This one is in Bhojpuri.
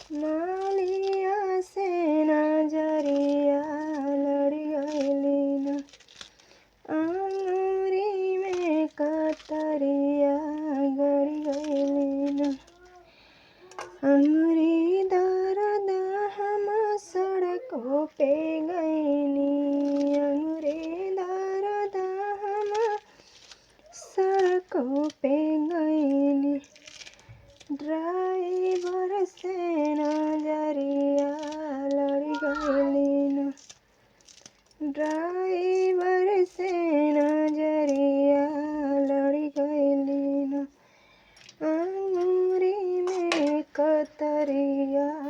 नालिया से नजरिया लड़ गइली ना, अंगूरी में कतरिया गड़ गइली ना। अंगूरी दर्द हम सड़कों पे गइनी, अंगूरी दर्द हम सड़कों पे गइनी। ड्राइवर से नजरिया लड़ गइली ना,